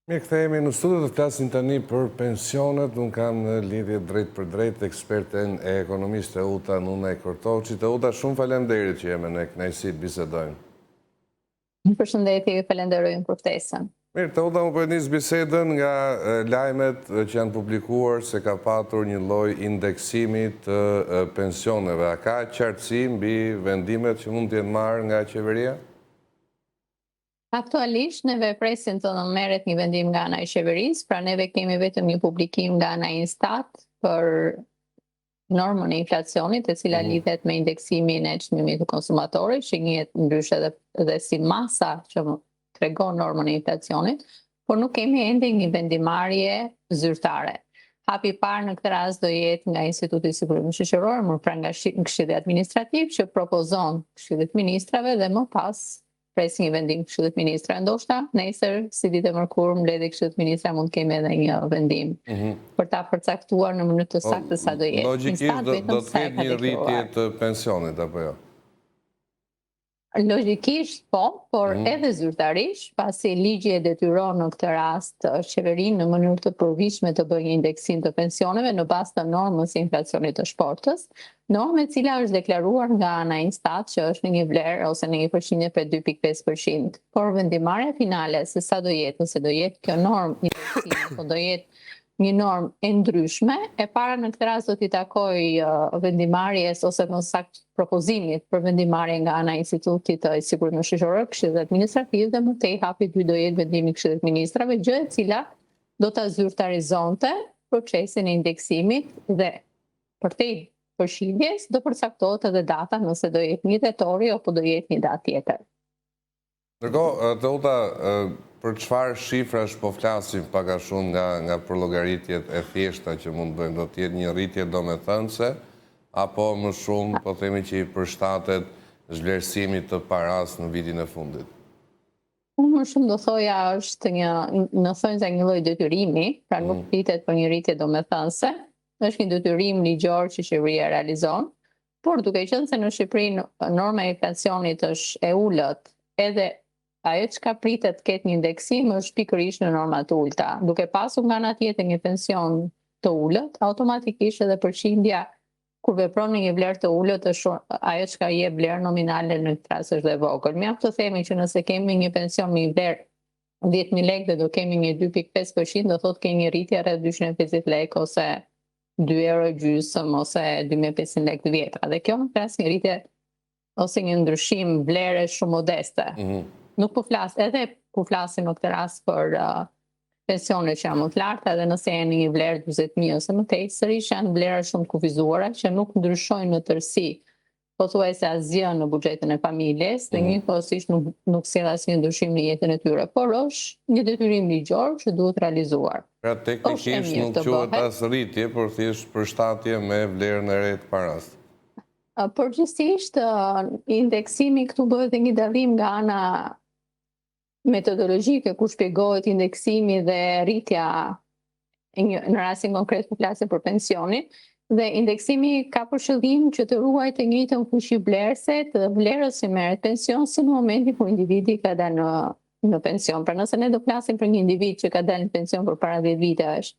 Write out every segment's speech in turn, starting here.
Mirë, kthehemi në studio të flasim tani për pensionet. Unë kam në lidhje drejt për drejt eksperten e ekonomiste Uta Nune Kortoqi. Uta, shumë faleminderit që jemi në kënaqësi të bisedojmë. Përshëndetje, falenderojmë për ftesën. Mirë, Uta, më përnis bisedën nga lajmet që janë publikuar se ka patur një lloj indeksimi të pensioneve. A ka qartësi mbi vendimet që mund të jenë marrë nga qeveria? Aktualisht, neve presim të merret një vendim nga ana e qeverisë, pra neve kemi vetëm një publikim nga ana e Instat për normën e inflacionit, e cila lidhet me indeksimin e çmimit të konsumatorit, që njihet ndryshe edhe si masa që tregon normën e inflacionit, por nuk kemi ende një vendimarrje zyrtare. Hapi i parë në këtë rast do jetë nga Instituti i Sigurimit Shoqëror, më pra nga Këshilli Administrativ, që propozon Këshillit të Ministrave dhe më pas presim një vendim Këshillit Ministra. Ndoshta nesër, si ditë e mërkurë, mbledhja e Këshillit Ministra mund të kemi edhe një vendim për ta përcaktuar në mënyrë të saktë sa do jetë. Logjikisht do të ketë një rritje të pensionit apo jo? Logjikisht po, por edhe zyrtarisht, pasi ligji e detyron në këtë rast qeverinë në mënyrë të përvitshme të bëjë një indeksim të pensioneve në bazë të normës së inflacionit të shportës, normë e cila është deklaruar nga ana e Instat që është në një vlerë ose në një përqindje për 2.5%. Por vendimarrja finale se sa do jetë, ose do jetë kjo normë indeksimi, apo do jetë një normë e ndryshme, e para në këtë rast do t'i takoj vendimarrjes ose më saktë propozimit për vendimarrje nga ana e Institutit të Sigurimit Shoqëror, Këshillit Administrativ, dhe më tej hapi 2 do jetë vendimi i Këshillit Ministrave, gjë e cila do ta zyrtarizonte procesin e indeksimit dhe për te përshindjes do përcaktohet edhe data, nëse do jetë 1 tetori apo do jetë një datë tjetër. Ndërkohë, Uta, për çfarë shifrash po flasim pak a shumë nga përllogaritjet e thjeshta që mund bëjmë? Do të jetë një rritje domethënëse apo më shumë, po themi që i përshtatet zhvlerësimit të paras në vitin e fundit? Unë më shumë do thoja është në thonjza një lloj detyrimi, pra nuk flitet për një rritje domethënëse, është një detyrim ligjor që qeveria realizon, por duke qenë se në Shqipëri norma e inflacionit është e ulët, edhe ajo çka pritet të ketë një indeksim është pikërisht në norma të ulta. Duke pasur nga ana tjetër një pension të ulët, automatikisht edhe përqindja kur vepron në një vlerë të ulët është ajo çka jep vlerë nominale në këtë rast është e vogël. Mjaft të themi që nëse kemi një pension me vlerë 10.000 lekë dhe do kemi një 2.5%, do thotë kemi një rritje rreth 250 lekë ose 2 euro gjysmë ose 2.500 lekë të vjetra. Dhe kjo në rast një rritje ose një ndryshim vlere shumë modeste. Nuk po flas, edhe po flasim në këtë rast për pensionet që janë më të larta, edhe nëse janë në një vlerë 40.000 ose më tej, sërish janë vlera shumë kufizuara që nuk ndryshojnë në tërësi, pothuajse asgjë në buxhetin e familjes, dhe njëkohësisht nuk sjell asnjë ndryshim në jetën e tyre, por është një detyrim ligjor që duhet realizuar. Pra teknikisht nuk quhet as rritje, por thjesht përshtatje me vlerën e re të paras. Përgjithsisht, indeksimi këtu bëhet dhe një dallim nga ana metodologjike ku shpjegohet indeksimi dhe rritja në rastin konkret po flasim për pensionin, dhe indeksimi ka për qëllim që të ruajë të njëjtën fuqi vlerëse të vlerës që merret pension si në momentin kur individi ka dalë në pension. Pra nëse ne do flasim për një individ që ka dalë në pension përpara 10 vitesh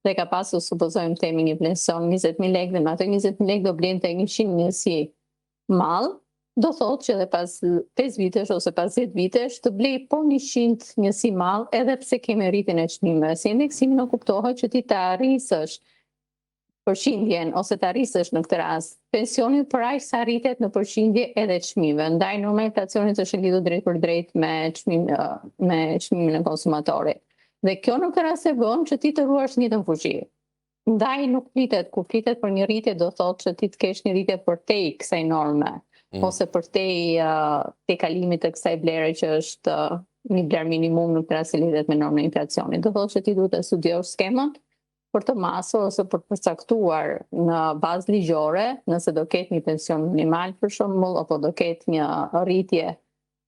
dhe ka pasur, supozojmë temi, një pension 20.000 lekë dhe me ato 20.000 lekë do blente 100 njësi mall, do thotë që edhe pas 5 vitesh ose pas 10 vitesh të blej po 100 njësi mall edhe pse kemi rritjen e çmimeve. Si indeksimi nuk kuptohet që ti të arrisësh përqindjen ose të arrisësh në këtë rast pensionin për aq sa rritet në përqindje edhe çmimeve. Ndaj norma e inflacionit është lidhur drejt për drejt me çmimin e konsumatorit. Dhe kjo në këtë rast e bën që ti të ruash njëjtën fuqi. Ndaj nuk flitet, kur flitet për një rritje do thotë që ti të kesh një rritje përtej kësaj norme, ose përtej kalimit të kësaj vlere që është një vlerë minimum në këtë rast që lidhet me normën e inflacionit. Do thotë që ti duhet të studiosh skemën për të masur ose për të përcaktuar në bazë ligjore, nëse do ketë një pension minimal për shembull, apo do ketë një rritje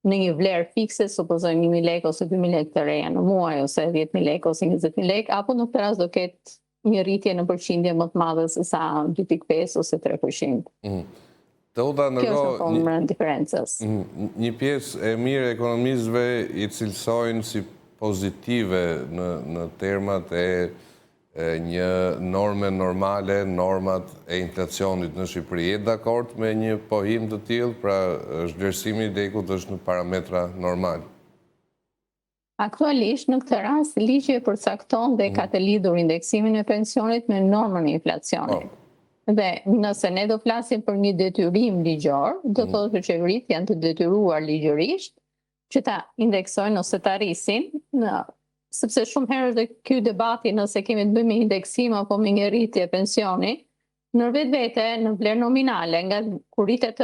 në një vlerë fikse, supozojmë 1.000 lekë ose 2.000 lekë të reja në muaj, ose 10.000 lekë ose 20.000 lekë, apo në këtë rast do ketë një rritje në përqindje më të madhe se sa 2.5 ose 3%. Kjo është në formë diferencës. Një pjesë e mirë e ekonomistëve i cilësojnë si pozitive në termat e një norme normale, normat e inflacionit në Shqipëri. Je dakord me një pohim të tillë, pra vlerësimi i lekut është në parametra normal? Aktualisht, në këtë rast, ligji e përcakton dhe ka të lidhur indeksimin e pensionit me normën e inflacionit. Dhe nëse ne do flasim për një detyrim ligjor, do thotë që qeveritë janë të detyruar ligjërisht që ta indeksojnë ose ta rrisin, sepse shumë herë dhe ky debati nëse kemi të bëjmë me indeksim apo me një rritje pensioni, në vetvete, në vlerë nominale, nga kur rritet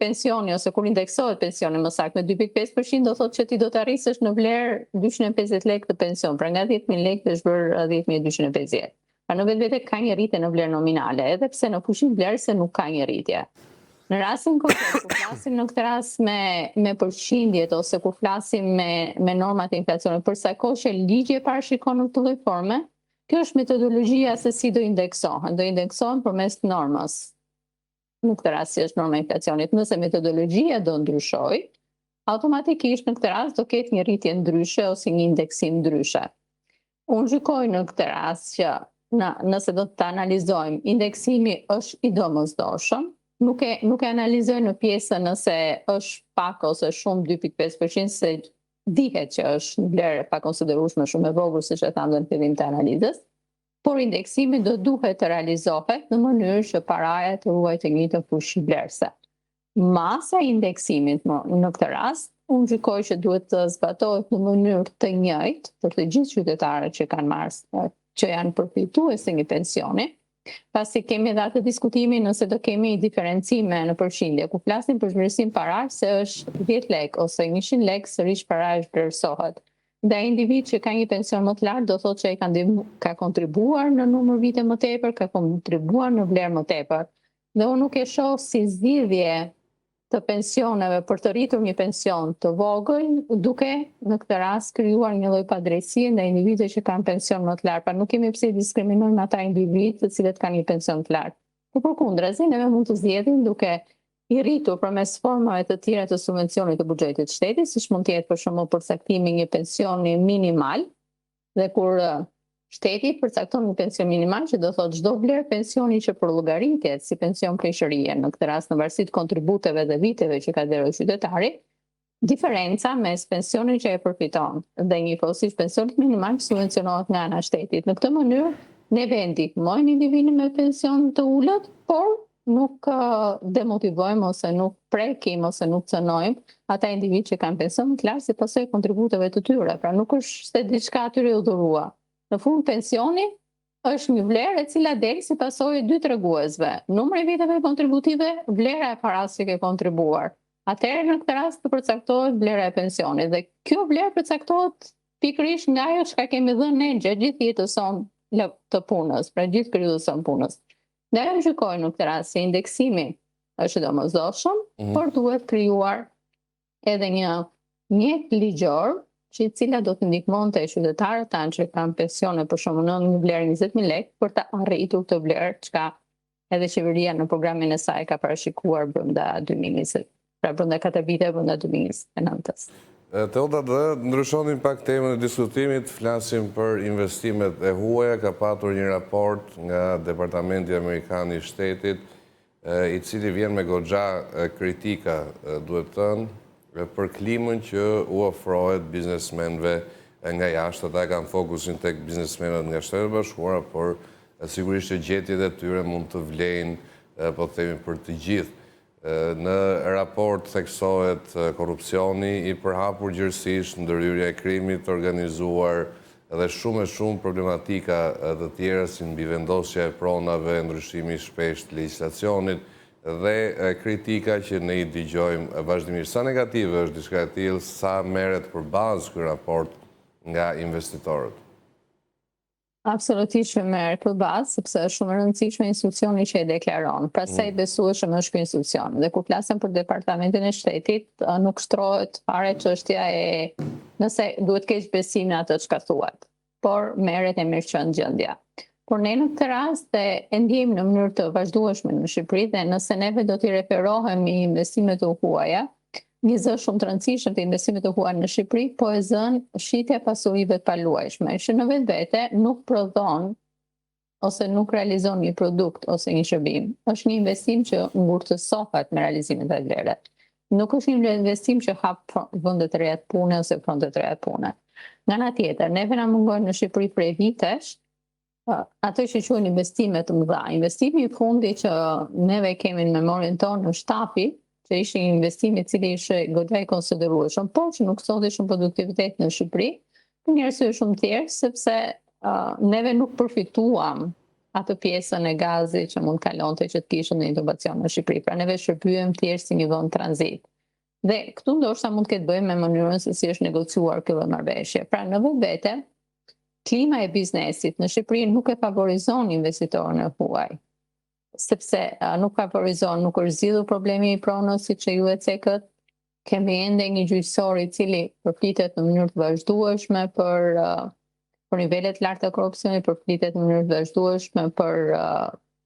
pensioni ose kur indeksohet pensioni më saktë me 2.5%, do thotë që ti do të arrisësh në vlerë 250 lekë të pension, pra nga 10.000 lekë të shbërë 10.250. Pra në vetvete ka një rritje në vlerë nominale, edhe pse në fushin vlerëse nuk ka një rritje. Në rastin konkret, kur flasim në këtë rast me përqindjet ose kur flasim me normat e inflacionit, për sa kohë që ligji e parashikon në këtë lloj forme, kjo është metodologjia se si do indeksohen. Do indeksohen përmes normës. Në këtë rast si është norma e inflacionit. Nëse metodologjia do ndryshoj, automatikisht në këtë rast do ketë një rritje ndryshe ose një indeksim ndryshe. Unë gjykoj në këtë rast që nëse do të analizojmë, indeksimi është i domosdoshëm, nuk e analizoj në pjesën nëse është pak ose shumë 2.5%, se dihet që është një vlerë pa konsiderueshme shumë e vogël, siç e thamë në fillim të analizës, por indeksimi do duhet të realizohet në mënyrë që paraja të ruajë të njëjtën fushë vlerëse. Masa e indeksimit në këtë rast, unë gjykoj që duhet të zbatohet në mënyrë të njëjtë për të gjithë qytetarët që kanë marrë, që janë përfitues të një pensioni, pasi kemi edhe atë diskutimin nëse do kemi diferencime në përqindje, ku flasim për vlerësim parash se është 10 lekë ose 100 lekë sërish parash vlerësohet. Dhe individ që ka një pension më të lartë do thotë që ka kontribuar në numër vite më tepër, ka kontribuar në vlerë më tepër. Dhe unë nuk e shoh si zgjidhje të pensioneve për të rritur një pension të vogël, duke në këtë rast krijuar një lloj padrejtësie ndaj individëve që kanë pension më të lartë. Pra nuk kemi pse diskriminojmë ata individë të cilët kanë një pension të lartë. Por përkundrazi, neve mund të zgjedhim duke i rritur përmes formave të tjera të subvencionit të buxhetit të shtetit, siç mund të jetë për shembull përcaktimi një pensioni minimal, dhe kur shteti përcakton një pension minimal që do thotë çdo vlerë pensioni që përllogaritet si pension pleqërie, në këtë rast në varësi të kontributeve dhe viteve që ka dhëruar qytetari, diferenca mes pensionit që e përfiton dhe njëkohësisht pensionit minimal subvencionohet nga ana e shtetit. Në këtë mënyrë ne ndihmojmë individin me pension të ulët, por nuk demotivojmë ose nuk prekim ose nuk cënojmë ata individ që kanë pension të lartë si pasojë e kontributeve të tyre. Pra nuk është se diçka atyre u dhuruar. Në fund pensioni është një vlerë e cila del si pasojë dy treguesve. Numri i viteve kontributive, vlera e parave që ke kontribuar. Atëherë në këtë rast të përcaktohet vlera e pensionit dhe kjo vlerë përcaktohet pikërisht nga ajo çka kemi dhënë ne gjatë gjithë jetës sonë të punës, pra gjithë periudhës së punës. Ne gjykojmë në këtë rast se indeksimi është domosdoshëm, por duhet krijuar edhe një mjet ligjor që i cila do të ndihmonte qytetarët tanë që kanë pensione për shembull në një vlerë 20.000 lekë për të arritur këtë vlerë çka edhe qeveria në programin e saj ka parashikuar brenda 2020, pra brenda 4 vite brenda 2029. Teoda, dhe ndryshonim pak temën e diskutimit, flasim për investimet e huaja. Ka patur një raport nga Departamenti Amerikan i Shtetit, i cili vjen me goxha kritika, duhet thënë, për klimën që u ofrohet biznesmenëve nga jashtë. Ata kanë fokusin tek biznesmenët nga Shtetet Bashkuara, por sigurisht që gjetjet e tyre mund të vlejnë, po të themi, për të gjithë. Në raport theksohet korrupsioni i përhapur gjërësisht, ndërhyrja e krimit organizuar dhe shumë problematika të tjera si mbivendosja e pronave, ndryshimi i shpeshtë të legjislacionit, dhe kritika që ne i dëgjojmë vazhdimisht. Sa negative është diçka e tillë, sa merret përballë ky raport nga investitorët? Absolutisht që merret përballë, sepse është shumë e rëndësishme institucioni që e deklaron. Pra sa i besueshëm është ky institucion. Dhe kur flasim për Departamentin e Shtetit, nuk shtrohet fare çështja e nëse duhet keq besim në atë çka thuat, por merret e mirëqen gjendja. Por ne në këtë rast e ndjejmë në mënyrë të vazhdueshme në Shqipëri dhe nëse neve do t'i referohemi investimet e huaja, një zë shumë të rëndësishëm të investimit të huaj në Shqipëri, po e zënë shitja pasurive të paluajshme, që në vetvete nuk prodhon ose nuk realizon një produkt ose një shërbim. Është një investim që ngurtësohet me realizimin e vlerave. Nuk është një investim që hap vende të reja të pune ose fronte të reja të pune. Nga ana tjetër, neve na mungojnë në Shqipëri prej vitesh ato që quhen investime të mëdha. Investimi i fundi që neve kemi në memorien tonë është TAPI, që ishte një investim i cili ishte goxha i konsiderueshëm, por që nuk solli shumë produktivitet në Shqipëri, për një arsye shumë tjerë, sepse neve nuk përfituam atë pjesën e gazit që mund kalonte që të kishte në inovacion në Shqipëri. Pra neve shërbyem thjesht si një vend tranzit. Dhe këtu ndoshta mund të ketë bëjë me mënyrën se si është negociuar kjo marrëveshje. Pra në vetvete, klima e biznesit në Shqipëri nuk e favorizon investitorën e huaj, sepse nuk favorizon, nuk është zgjidhur problemi i pronës siç e ju e cekët. Kemi ende një gjyqësor i cili përflitet në mënyrë të vazhdueshme për nivelet lartë të korrupsionit, përflitet në mënyrë të vazhdueshme për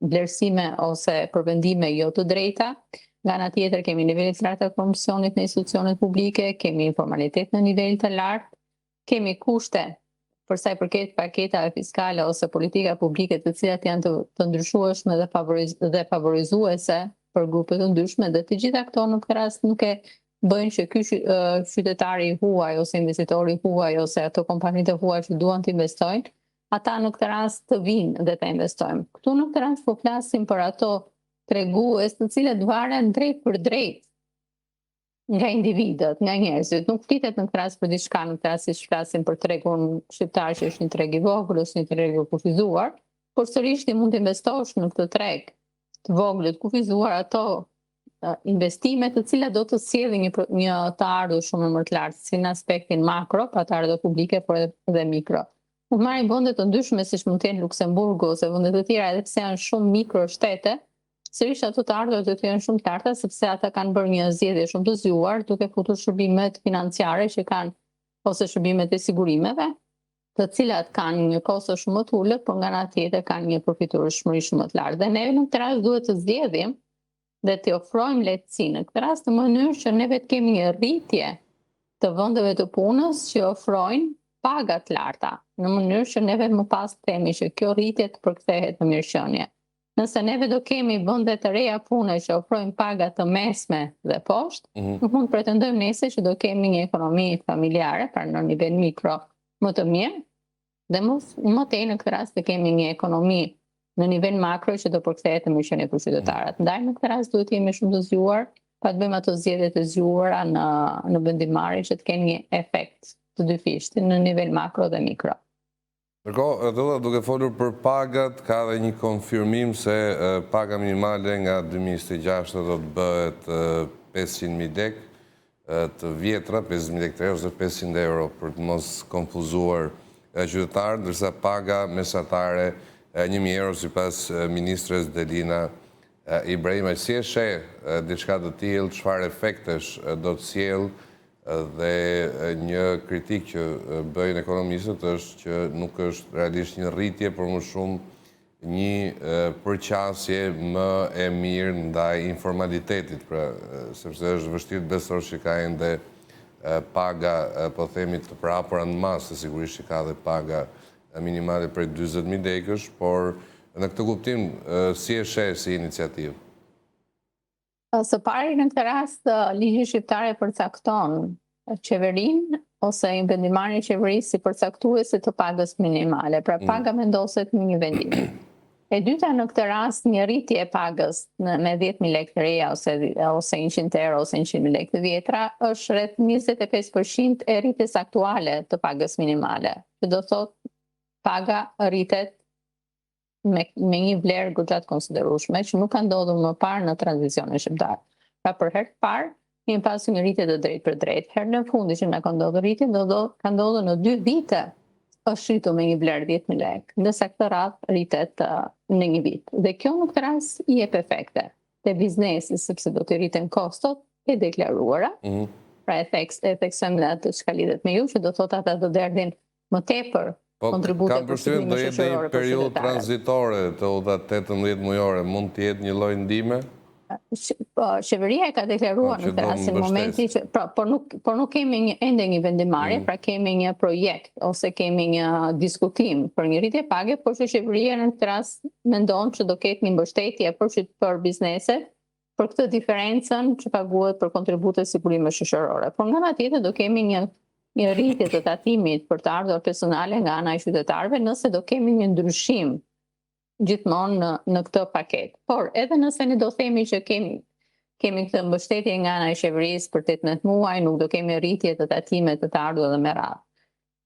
vlerësime ose për vendime jo të drejta. Nga ana tjetër kemi nivelet lartë të korrupsionit në institucionet publike, kemi informalitet në nivel të lartë, kemi kushte për sa i përket paketave fiskale ose politika publike të cilat janë të ndryshueshme dhe favorizuese për grupe të ndryshme, dhe të gjitha këto në këtë rast nuk e bëjnë që ky qytetari i huaj ose investitori i huaj ose ato kompanitë e huaj që duan të investojnë, ata në këtë rast të vinë dhe të investojnë. Këtu në këtë rast po flasim për ato tregues të cilët varen drejt për drejt nga individët, nga njerëzit. Nuk flitet në këtë rast për diçka, në këtë rast siç flasim për tregun shqiptar që është një treg i vogël ose një treg i kufizuar, por sërish ti mund të investosh në këtë treg të vogël të kufizuar ato investime të cilat do të sjellin një të ardhur shumë më të lartë, si në aspektin makro, pa të ardhur publike, por edhe mikro. Mund marrin vende të ndryshme siç mund të jenë Luksemburgu ose vende të tjera, edhe pse janë shumë mikro shtete, sërish ato të ardhurat do të jenë shumë të larta sepse ata kanë bërë një zgjedhje shumë të zgjuar duke futur shërbimet financiare që kanë ose shërbimet e sigurimeve, të cilat kanë një kosto shumë më të ulët, por nga ana tjetër kanë një përfitueshmëri shumë më të lartë. Dhe ne në këtë rast duhet të zgjedhim dhe të ofrojmë lehtësi në këtë rast në mënyrë që ne vetë kemi një rritje të vendeve të punës që ofrojnë paga të larta, në mënyrë që neve më pas themi që kjo rritje të përkthehet në mirëqenie. Nëse neve do kemi vende të reja pune që ofrojnë paga të mesme dhe poshtë, nuk mund të pretendojmë nesër që do kemi një ekonomi familjare, pra në nivel mikro më të mirë, dhe më tej në këtë rast të kemi një ekonomi në nivel makro që do përkthehet në mirëqenie për qytetarët. Ndaj në këtë rast duhet të jemi shumë të zgjuar, pa të bëjmë ato zgjedhje të zgjuara në vendimarrje që të kenë një efekt të dyfishtë në nivel makro dhe mikro. Ndërkohë, duke folur për pagat, ka dhe një konfirmim se paga minimale nga 2026 do të bëhet 500.000 lek, të vjetra 500.000 lek të ose 500 euro për të mos konfuzuar qytetarët, ndërsa paga mesatare 1.000 euro sipas ministres Delina Ibrahimaj. Si e sheh diçka të tillë, çfarë efektesh do të sjellë? Dhe një kritik që bëjnë ekonomistët është që nuk është realisht një rritje, por më shumë një përqasje më e mirë ndaj informalitetit, sepse është vështirë besor që ka ende paga, po themi të prapura në masë, sigurisht që ka dhe paga minimale për 20.000 lekësh, por në këtë kuptim si e sheh si iniciativë? Së pari në këtë rast, ligji shqiptar e përcakton qeverinë ose vendimarrjen e qeverisë si përcaktuese të pagës minimale. Pra paga vendoset në një vendim. E dyta në këtë rast, një rritje e pagës me 10.000 lekë të reja ose 100 euro ose 100.000 lekë të vjetra është rreth 25% e rritjes aktuale të pagës minimale. Që do thotë paga rritet me një vlerë goxha të konsiderueshme që nuk ka ndodhur më parë në tranzicionin shqiptar. Pra për herë të parë kemi pasur një rritje të drejtë për drejtë. Herën e fundit që na ka ndodhur rritje, ka ndodhur në 2 vite është rritur me një vlerë 10.000 lekë, ndërsa këtë radhë rritet në një vit. Dhe kjo në këtë rast i jep efekte te biznesi sepse do të rriten kostot e deklaruara. Pra e theksojmë atë që lidhet me ju, që do thotë ata do derdhin më tepër kontribute për shërbimin do jetë shoqëror një periudhë tranzitore të 18 mujore, mund të jetë një lloj ndihme? qeveria e ka deklaruar në këtë rast në momenti që por nuk kemi ende një vendimarrje, pra kemi një projekt ose kemi një diskutim për një rritje page, por që qeveria në këtë rast mendon që do ketë një mbështetje për bizneset për këtë diferencën që paguhet për kontributet sigurime shoqërore. Por nga ana tjetër do kemi një rritje të tatimit për të ardhur personale nga ana e qytetarëve nëse do kemi një ndryshim gjithmonë në këtë paketë. Por edhe nëse ne do themi që kemi këtë mbështetje nga ana e qeverisë për 18 muaj, nuk do kemi rritje të tatimit të ardhurve dhe me radhë.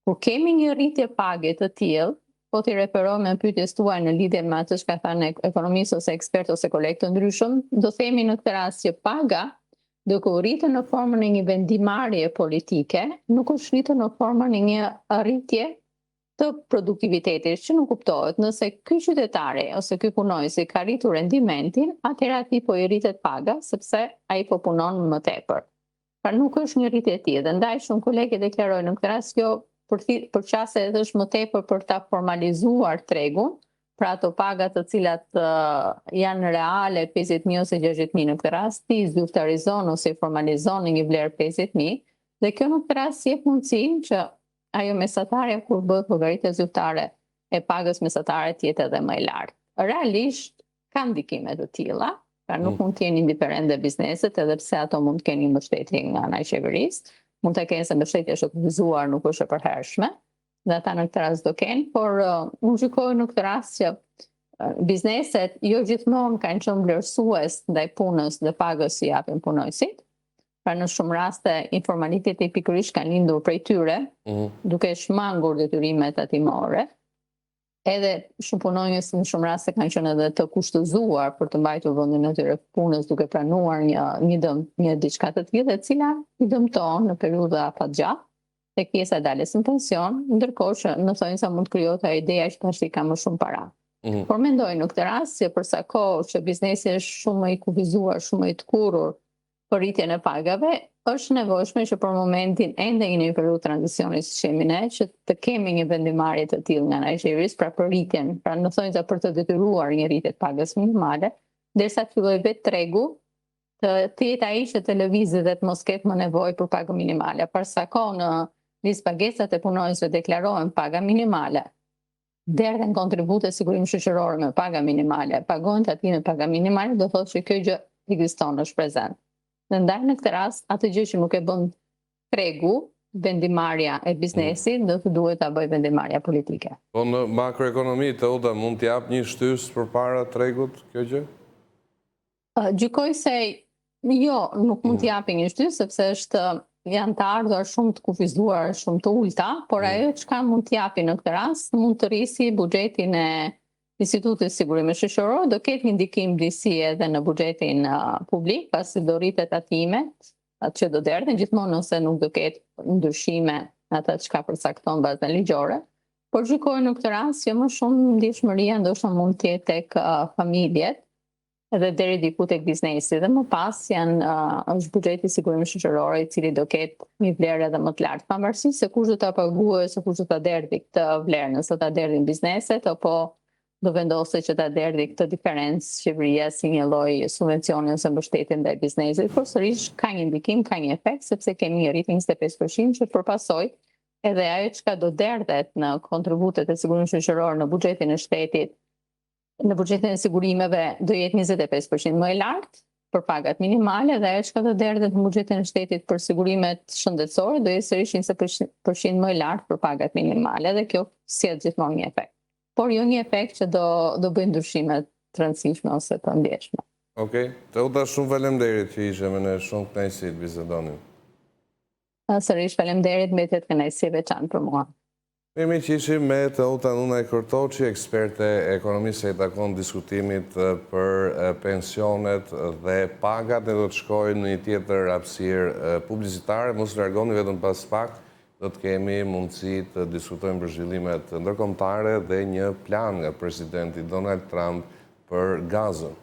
Kur kemi një rritje page të tillë, po t'i referohem në pyetjes tuaj në lidhje me atë që ka thënë ekonomistë ose ekspertë ose kolegë të ndryshëm, do themi në këtë rast që paga duke u rritur në formën e një vendimarrje politike, nuk është rritur në formën e një rritje të produktivitetit, që nuk kuptohet. Nëse ky qytetari ose ky punonjës ka rritur rendimentin, atëherë atij po i rritet paga sepse ai po punon më tepër. Pra nuk është një rritje e tillë. Ndaj shumë kolegë deklarojnë në këtë rast kjo për qase edhe është më tepër për ta formalizuar tregun, pra ato pagat të cilat janë reale 50.000 ose 60.000 në këtë rast, ti zyrtarizon ose formalizon në një vlerë 50.000, dhe kjo në këtë rast jep mundësinë që ajo mesatarja kur bëhet llogaritja zyrtare e pagës mesatare të jetë edhe më e lartë. Realisht ka ndikime të tilla, pra nuk mund të jenë indiferente bizneset, edhe pse ato mund të kenë një mbështetje nga ana e qeverisë, mund të kenë se mbështetja është e kufizuar, nuk është e përhershme, dhe ata në këtë rast do kenë, por unë gjykoj në këtë rast që bizneset jo gjithmonë kanë qenë vlerësues ndaj punës dhe pagës që japin punonjësit. Pra në shumë raste informaliteti pikërisht kanë lindur prej tyre, duke shmangur detyrimet tatimore. Edhe shumë punonjës në shumë raste kanë qenë edhe të kushtëzuar për të mbajtur vendin e tyre punës duke pranuar një diçka të tillë e cila i dëmton në periudha fatgjatë tek pjesa e daljes në pension, ndërkohë që në thonjësa mund të krijohet ajo ideja që tash i ka më shumë para. Por mendoj në këtë rast se për sa kohë që biznesi është shumë më i kufizuar, shumë më i tkurrur për rritjen e pagave, është nevojshme që për momentin ende në një periudhë tranzicioni siç jemi ne, që të kemi një vendimarrje të tillë nga ana e qeverisë pra për rritjen, pra në thonjësa për të detyruar një rritje të pagës minimale, derisa të fillojë vetë tregu të jetë ai që të lëvizë dhe të mos ketë më nevojë për pagë minimale. Për sa kohë në listë pagesat e punonjësve deklarohen paga minimale, derdhen kontribute sigurimi shoqëror me paga minimale, pagohen tatime paga minimale, do thotë që kjo gjë ekziston, është prezent. Dhe ndaj në këtë rast, atë gjë që nuk e bën tregu, vendimarrja e biznesit, do të duhet ta bëjë vendimarrja politike. Po në makroekonomi të uta mund t'jap një shtys përpara tregut kjo gjë? Gjykoj se jo, nuk mund t'japi një shtys, sepse janë të ardhur shumë të kufizuar, shumë të ulta, por ajo çka mund t'japi në këtë rast, mund të rrisi buxhetin e Institutit Sigurimit Shoqëror, do ketë një ndikim disi edhe në buxhetin publik, pasi do rritet tatimet, atë që do derdhen gjithmonë nëse nuk do ketë ndryshime në atë çka përcakton bazën ligjore. Por gjykoj në këtë rast që më shumë ndjeshmëria ndoshta mund të jetë tek familjet, edhe deri diku tek biznesi, dhe më pas është buxheti i sigurimit shoqëror i cili do ketë një vlerë edhe më të lartë, pavarësisht se kush do ta paguajë, se kush do ta derdhë këtë vlerë, nëse ta derdhin bizneset apo do vendosë që ta derdhë këtë diferencë qeveria si një lloj subvencioni ose mbështetje ndaj biznesit. Por sërish ka një ndikim, ka një efekt, sepse kemi një rritje 25% që përpasoj edhe ajo çka do derdhet në kontributet e sigurimit shoqëror në buxhetin e shtetit, në buxhetin e sigurimeve do jetë 25% më e lartë për pagat minimale, dhe ajo çka do derdhet në buxhetin e shtetit për sigurimet shëndetësore do jetë sërish 20% më e lartë për pagat minimale, dhe kjo sjell gjithmonë një efekt. Por jo një efekt që do bëjë ndryshime të rëndësishme ose të ndjeshme. Okej, Teuta, shumë faleminderit që ishe me ne, shumë kënaqësi të bisedonim. Sërish faleminderit, mbetet kënaqësi e veçantë për mua. Kemi që ishim me Teuta Nunaj Kortoçi, eksperte ekonomisë e takon diskutimit për pensionet dhe pagat, ne do të shkojmë në një tjetër hapësirë publicitare, mos largoni vetëm pas pak. Do të kemi mundësi të diskutojmë për zhvillimet ndërkombëtare dhe një plan nga presidenti Donald Trump për gazën.